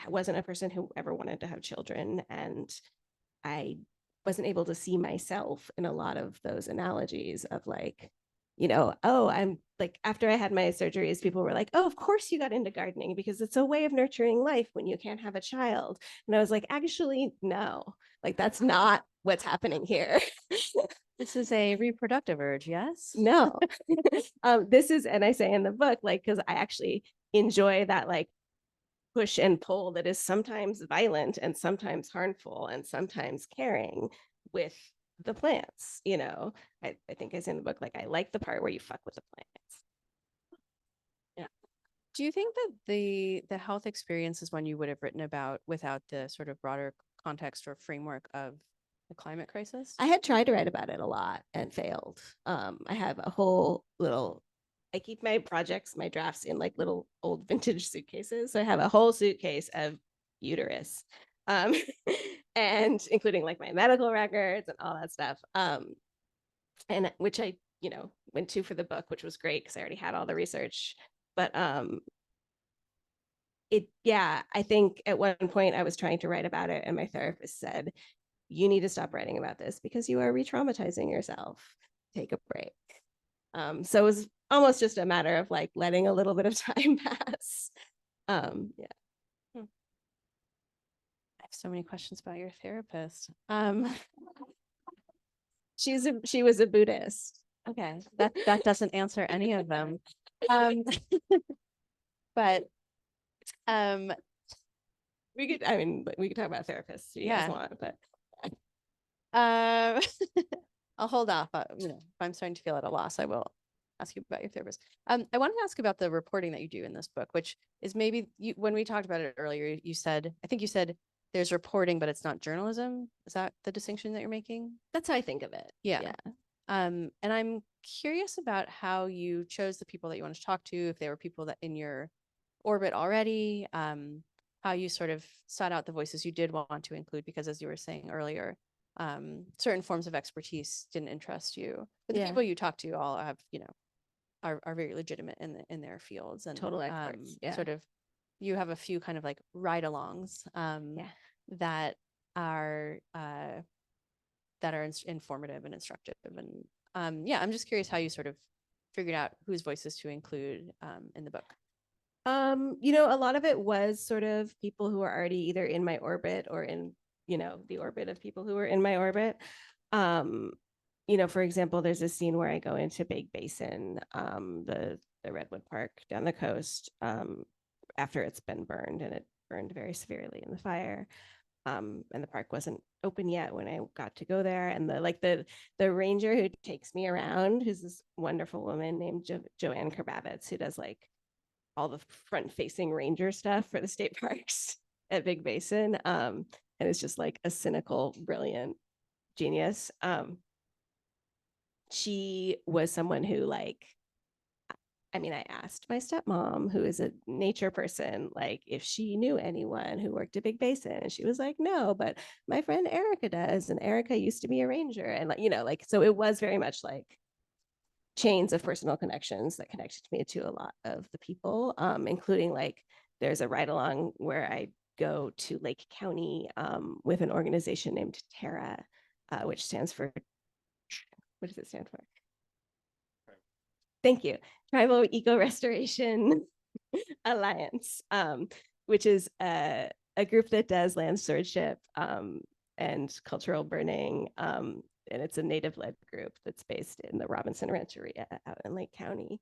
wasn't a person who ever wanted to have children. And I wasn't able to see myself in a lot of those analogies of like, you know, oh, I'm like, after I had my surgeries, people were like, oh, of course you got into gardening because it's a way of nurturing life when you can't have a child. And I was like, actually, no, like, that's not what's happening here. This is a reproductive urge, yes? No. This is, and I say in the book, like, because I actually enjoy that like push and pull that is sometimes violent and sometimes harmful and sometimes caring with the plants, you know. I think I say in the book, like, I like the part where you fuck with the plants. Yeah. Do you think that the health experience is one you would have written about without the sort of broader context or framework of the climate crisis? I had tried to write about it a lot and failed. I have a whole little, I keep my projects, my drafts in like little old vintage suitcases. So I have a whole suitcase of uterus, and including like my medical records and all that stuff. And which I, you know, went to for the book, which was great because I already had all the research. But yeah, I think at one point I was trying to write about it and my therapist said, you need to stop writing about this because you are re-traumatizing yourself. Take a break. So it was almost just a matter of like letting a little bit of time pass. Yeah. I have so many questions about your therapist. She was a Buddhist. Okay, that doesn't answer any of them. But we could, I mean, we could talk about therapists if you guys want, but I'll hold off. You know, if I'm starting to feel at a loss, I will ask you about your therapist. I wanted to ask about the reporting that you do in this book, which is maybe when we talked about it earlier, you said, I think you said there's reporting, but it's not journalism. Is that the distinction that you're making? That's how I think of it. Yeah. And I'm curious about how you chose the people that you want to talk to, if they were people that in your orbit already, how you sort of sought out the voices you did want to include, because as you were saying earlier, certain forms of expertise didn't interest you, but the people you talk to all have, you know, are very legitimate in their fields and total experts. Sort of, you have a few kind of like ride-alongs that are informative and instructive, and yeah, I'm just curious how you sort of figured out whose voices to include in the book. You know, a lot of it was sort of people who are already either in my orbit or in, you know, the orbit of people who are in my orbit. You know, for example, there's a scene where I go into Big Basin, the redwood park down the coast, after it's been burned, and it burned very severely in the fire. And the park wasn't open yet when I got to go there. And the ranger who takes me around, who's this wonderful woman named Joanne Kerbavitz, who does like all the front facing ranger stuff for the state parks at Big Basin. And it's just like a cynical, brilliant genius. She was someone who like, I mean, I asked my stepmom, who is a nature person, like if she knew anyone who worked at Big Basin, and she was like, no, but my friend Erica does, and Erica used to be a ranger, and like, you know, like, so it was very much like chains of personal connections that connected me to a lot of the people, including like there's a ride along where I go to Lake County with an organization named TERRA, which stands for, what does it stand for? Thank you. Tribal Eco Restoration Alliance, which is a group that does land stewardship and cultural burning. And it's a native-led group that's based in the Robinson Rancheria out in Lake County.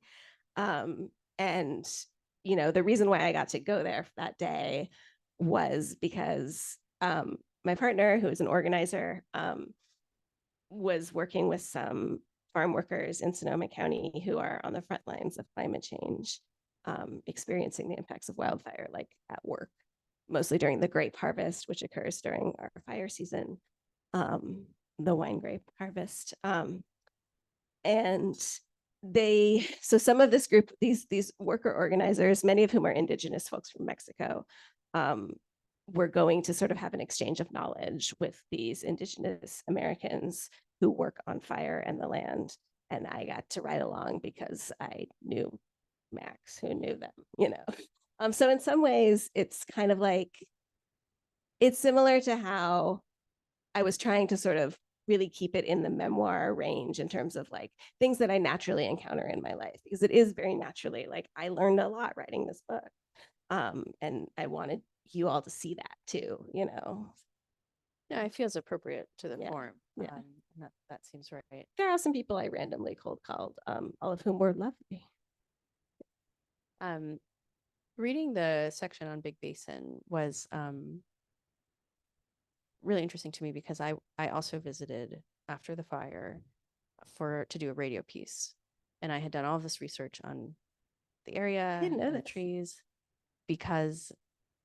And, you know, the reason why I got to go there that day was because my partner, who is an organizer, was working with some farm workers in Sonoma County who are on the front lines of climate change, experiencing the impacts of wildfire, like at work, mostly during the grape harvest, which occurs during our fire season, the wine grape harvest. And so some of this group, these worker organizers, many of whom are indigenous folks from Mexico, were going to sort of have an exchange of knowledge with these indigenous Americans who work on fire and the land. And I got to ride along because I knew Max, who knew them, you know. So in some ways, it's kind of like, it's similar to how I was trying to sort of really keep it in the memoir range in terms of like things that I naturally encounter in my life, because it is very naturally like I learned a lot writing this book. And I wanted you all to see that too, you know. No, it feels appropriate to the Yeah, form. yeah. And that seems right. There are some people I randomly cold called, all of whom were lovely. Reading the section on Big Basin was really interesting to me because I also visited after the fire to do a radio piece, and I had done all of this research on the area Didn't know and the this. trees, because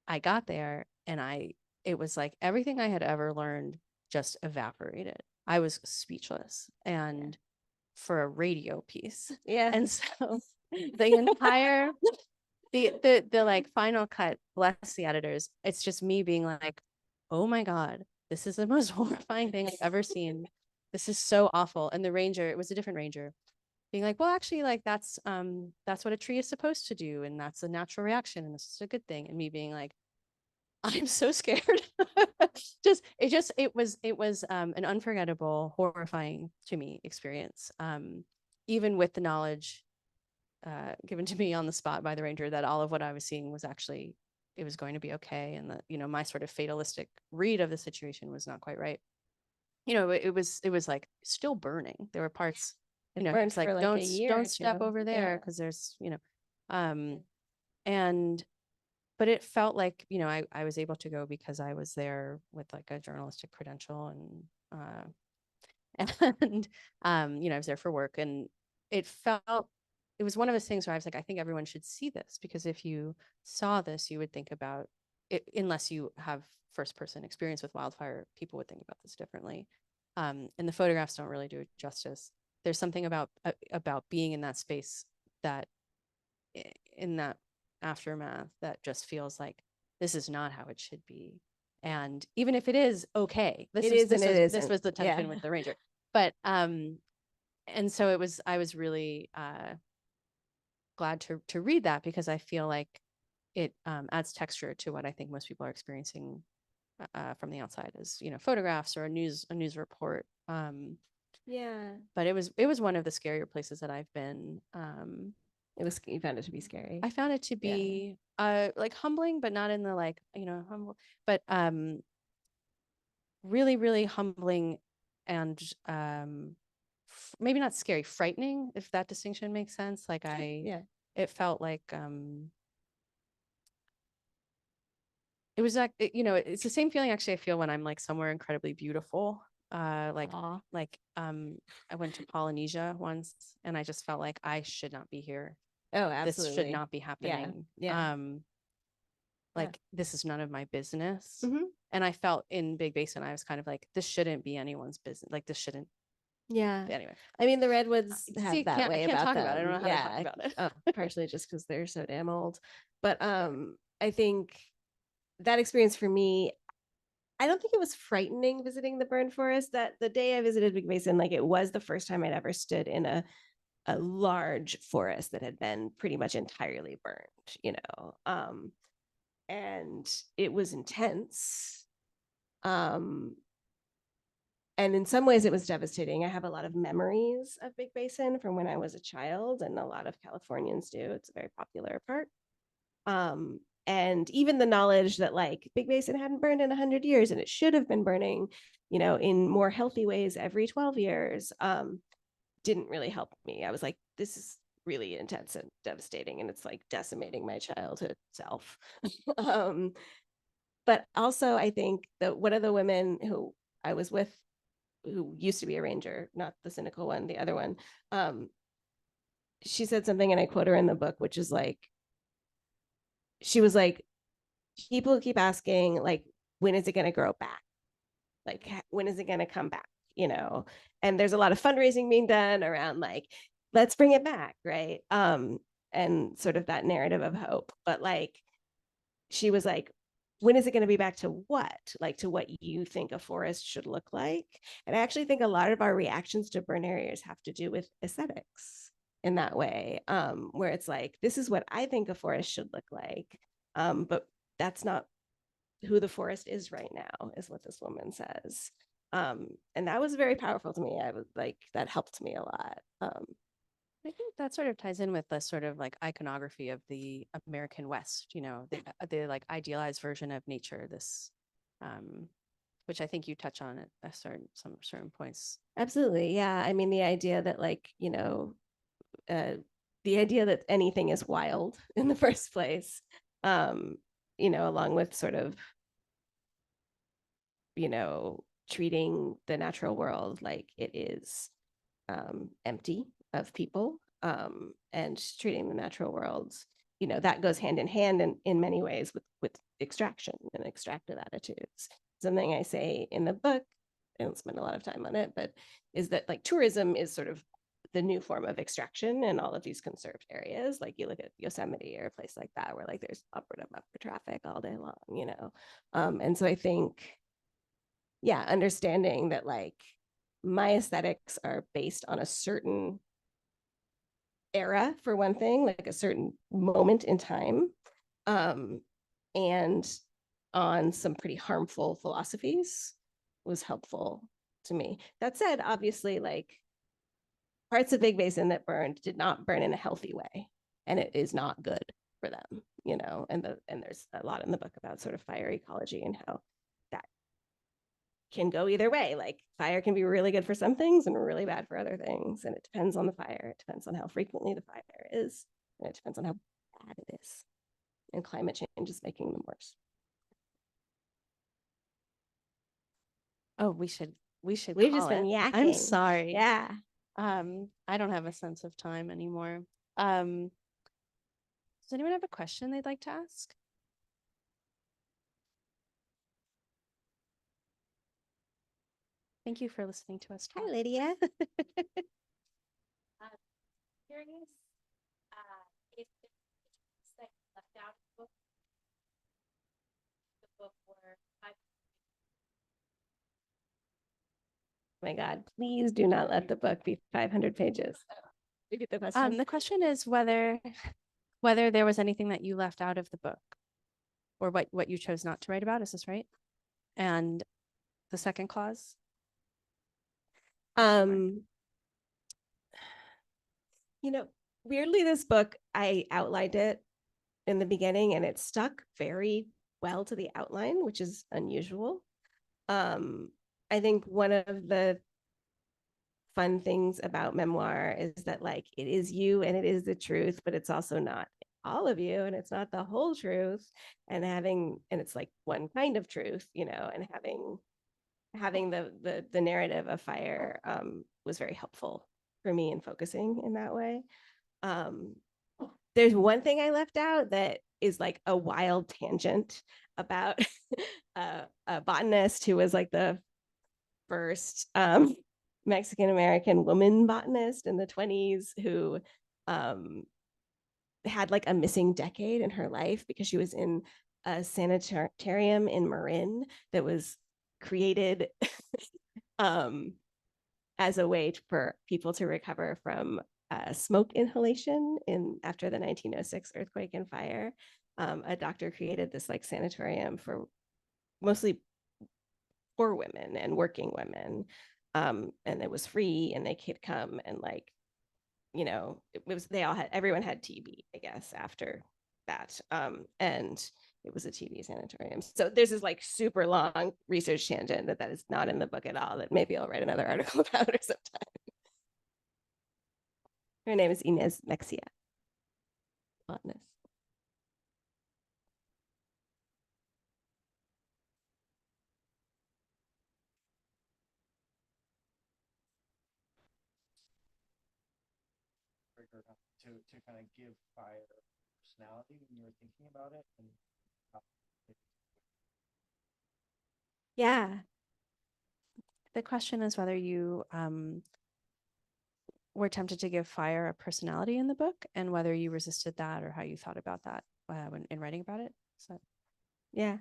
I got there and it was like everything I had ever learned just evaporated. I was speechless, and for a radio piece. Yeah. And so the entire the like final cut, bless the editors, it's just me being like, oh my God, this is the most horrifying thing I've ever seen. This is so awful. And the ranger, it was a different ranger, being like, well, actually, like that's what a tree is supposed to do, and that's a natural reaction, and this is a good thing. And me being like, I'm so scared. It was an unforgettable, horrifying to me experience. Even with the knowledge given to me on the spot by the ranger that all of what I was seeing was actually, it was going to be okay, and that, you know, my sort of fatalistic read of the situation was not quite right. You know, it was like still burning. There were parts, you know, it's like, for like a year or don't step two. over there, Yeah. because there's, you know, and but it felt like, you know, I was able to go because I was there with like a journalistic credential, and you know, I was there for work, and it was one of those things where I was like, I think everyone should see this, because if you saw this, you would think about it, unless you have first person experience with wildfire, people would think about this differently. And the photographs don't really do it justice. There's something about being in that space, that in that aftermath, that just feels like this is not how it should be. And even if it is okay, this was the tension with the ranger. But and so I was really glad to read that, because I feel like it adds texture to what I think most people are experiencing from the outside, as, you know, photographs or a news report. Yeah. But it was one of the scarier places that I've been. You found it to be scary. I found it to be like humbling, but not in the like, you know, humble, but really, really humbling, and maybe not scary, frightening, if that distinction makes sense. Like it felt like it was like, you know, it's the same feeling actually I feel when I'm like somewhere incredibly beautiful. I went to Polynesia once, and I just felt like I should not be here. Oh, absolutely. This should not be happening. Yeah. Like, this is none of my business. Mm-hmm. And I felt in Big Basin, I was kind of like, this shouldn't be anyone's business. Like, this shouldn't. Yeah. Anyway, I mean, the redwoods have that way I can't about talk them. about it. I don't know how to talk about it. Partially just because they're so damn old. But I think that experience for me, I don't think it was frightening visiting the burned forest. That the day I visited Big Basin, like, it was the first time I'd ever stood in a large forest that had been pretty much entirely burned, you know. And it was intense. And in some ways it was devastating. I have a lot of memories of Big Basin from when I was a child, and a lot of Californians do. It's a very popular park. And even the knowledge that like Big Basin hadn't burned in 100 years and it should have been burning, you know, in more healthy ways every 12 years, didn't really help me. I was like, this is really intense and devastating, and it's like decimating my childhood self. But also I think that one of the women who I was with, who used to be a ranger, not the cynical one, the other one, she said something, and I quote her in the book, which is like, she was like, people keep asking, like, when is it going to grow back? Like, when is it going to come back? You know, and there's a lot of fundraising being done around like, let's bring it back, right? And sort of that narrative of hope. But like, she was like, when is it going to be back to what? Like, to what you think a forest should look like? And I actually think a lot of our reactions to burn areas have to do with aesthetics in that way, where it's like, this is what I think a forest should look like. But that's not who the forest is right now, is what this woman says. And that was very powerful to me. I was like, that helped me a lot. I think that sort of ties in with the sort of like iconography of the American West, the like idealized version of nature, this, which I think you touch on at some certain points. Absolutely. Yeah. I mean, the idea that like, the idea that anything is wild in the first place, along with sort of, treating the natural world like it is empty of people, and treating the natural world, that goes hand in hand in many ways with extraction and extractive attitudes. Something I say in the book, I don't spend a lot of time on it, but is that like tourism is sort of the new form of extraction in all of these conserved areas. Like you look at Yosemite or a place like that, where like there's upward traffic all day long, and so I think, yeah, understanding that like my aesthetics are based on a certain era, for one thing, like a certain moment in time, and on some pretty harmful philosophies was helpful to me. That said, obviously, like parts of Big Basin that burned did not burn in a healthy way, and it is not good for them, and there's a lot in the book about sort of fire ecology and how that can go either way. Like fire can be really good for some things and really bad for other things, and it depends on the fire. It depends on how frequently the fire is, and it depends on how bad it is, and climate change is making them worse. Oh, we should We've call just been it. yakking. I'm sorry. Yeah. I don't have a sense of time anymore. Does anyone have a question they'd like to ask? Thank you for listening to us talk. Hi, Lydia. Curious, if it's like left out of the book were Oh my God, please do not let the book be 500 pages. Repeat the question. the question is whether there was anything that you left out of the book, or what you chose not to write about. Is this right? And the second clause. Weirdly, this book, I outlined it in the beginning and it stuck very well to the outline, which is unusual. I think one of the fun things about memoir is that like it is you and it is the truth, but it's also not all of you and it's not the whole truth, and it's like one kind of truth, and having the narrative of fire was very helpful for me in focusing in that way. There's one thing I left out that is like a wild tangent about a botanist who was like the first Mexican American woman botanist in the 1920s who had like a missing decade in her life because she was in a sanitarium in Marin that was created as a way for people to recover from smoke inhalation after the 1906 earthquake and fire. A doctor created this like sanatorium for mostly poor women and working women, and it was free, and they could come and like, everyone had TB, I guess, after that, and it was a TB sanatorium. So there's this like super long research tangent that is not in the book at all that maybe I'll write another article about or sometime. Her name is Inez Mexia, botanist. To kind of give fire personality when you were thinking about it, and yeah, The question is whether you were tempted to give fire a personality in the book, and whether you resisted that, or how you thought about that when in writing about it. So, yeah,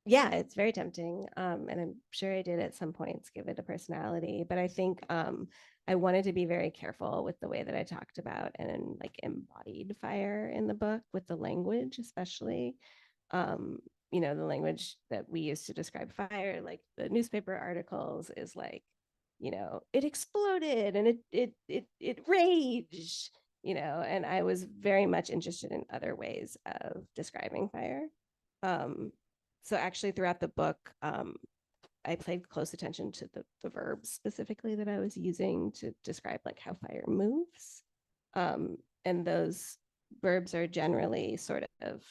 it's very tempting, and I'm sure I did at some points give it a personality, but I think I wanted to be very careful with the way that I talked about and like embodied fire in the book, with the language especially, you know, the language that we use to describe fire, like the newspaper articles, is like, you know, it exploded and it raged, you know, and I was very much interested in other ways of describing fire. So actually throughout the book, I paid close attention to the verbs specifically that I was using to describe like how fire moves. And those verbs are generally sort of,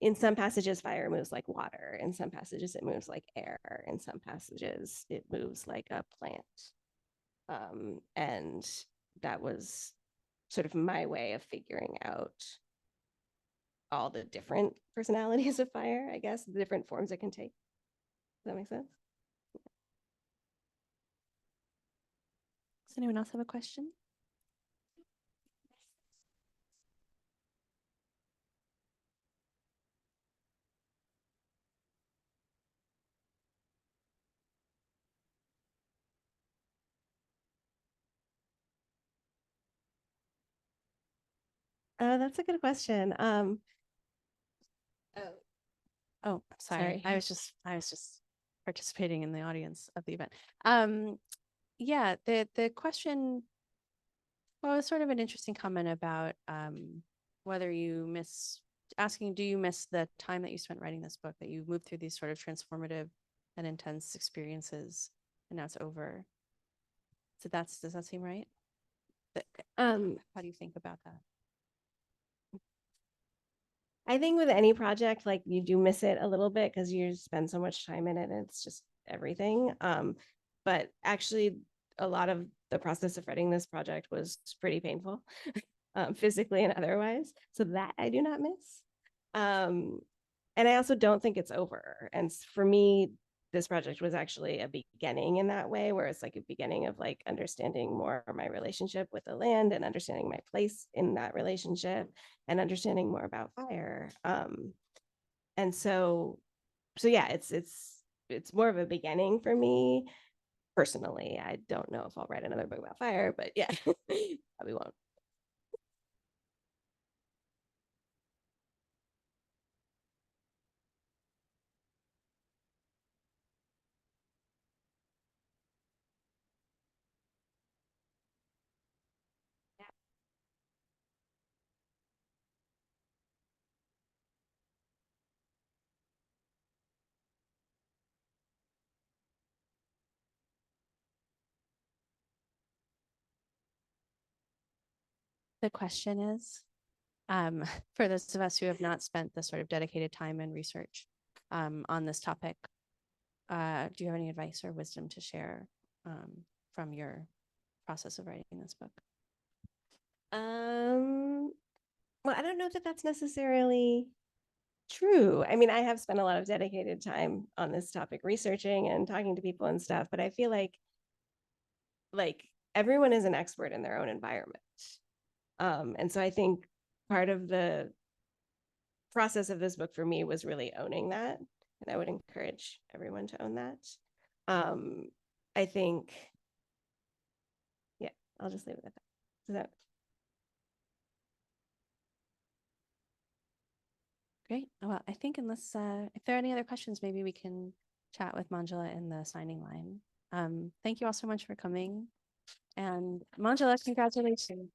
in some passages, fire moves like water. In some passages, it moves like air. In some passages, it moves like a plant. And that was sort of my way of figuring out all the different personalities of fire, I guess, the different forms it can take. Does that make sense? Does anyone else have a question? That's a good question. Oh, sorry. Sorry. I was just participating in the audience of the event. Yeah, the question, well, it's sort of an interesting comment about whether you miss asking, do you miss the time that you spent writing this book, that you moved through these sort of transformative and intense experiences and now it's over? So does that seem right? How do you think about that? I think with any project, like you do miss it a little bit because you spend so much time in it and it's just everything. But actually a lot of the process of writing this project was pretty painful, physically and otherwise. So that I do not miss. And I also don't think it's over. And for me, this project was actually a beginning in that way, where it's like a beginning of like understanding more my relationship with the land and understanding my place in that relationship and understanding more about fire. And so yeah, it's more of a beginning for me personally. I don't know if I'll write another book about fire, but yeah, probably won't. The question is, for those of us who have not spent the sort of dedicated time and research on this topic, do you have any advice or wisdom to share from your process of writing this book? Well, I don't know that that's necessarily true. I mean, I have spent a lot of dedicated time on this topic, researching and talking to people and stuff, but I feel like everyone is an expert in their own environment. And so I think part of the process of this book for me was really owning that. And I would encourage everyone to own that. I think, yeah, I'll just leave it at that. Does that Great. Well, I think unless if there are any other questions, maybe we can chat with Manjula in the signing line. Thank you all so much for coming. And Manjula, congratulations.